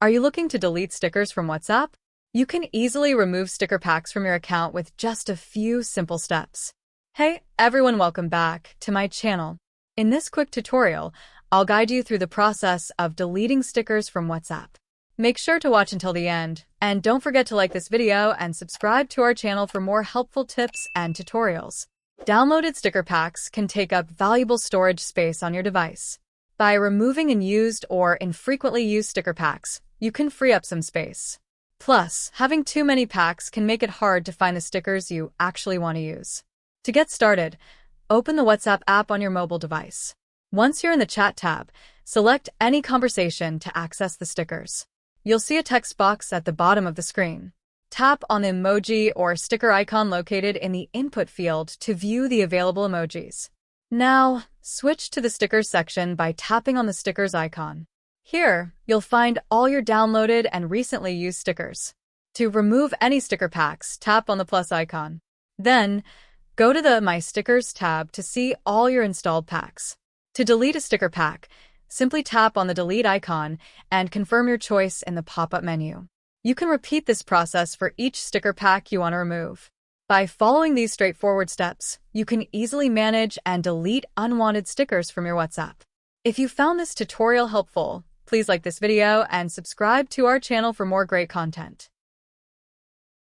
Are you looking to delete stickers from WhatsApp? You can easily remove sticker packs from your account with just a few simple steps. Hey everyone, welcome back to my channel. In this quick tutorial, I'll guide you through the process of deleting stickers from WhatsApp. Make sure to watch until the end, and don't forget to like this video and subscribe to our channel for more helpful tips and tutorials. Downloaded sticker packs can take up valuable storage space on your device. By removing unused or infrequently used sticker packs, you can free up some space. Plus, having too many packs can make it hard to find the stickers you actually want to use. To get started, open the WhatsApp app on your mobile device. Once you're in the Chat tab, select any conversation to access the stickers. You'll see a text box at the bottom of the screen. Tap on the emoji or sticker icon located in the input field to view the available emojis. Now, switch to the stickers section by tapping on the stickers icon. Here, you'll find all your downloaded and recently used stickers. To remove any sticker packs, tap on the plus icon. Then, go to the My Stickers tab to see all your installed packs. To delete a sticker pack, simply tap on the delete icon and confirm your choice in the pop-up menu. You can repeat this process for each sticker pack you want to remove. By following these straightforward steps, you can easily manage and delete unwanted stickers from your WhatsApp. If you found this tutorial helpful, please like this video and subscribe to our channel for more great content.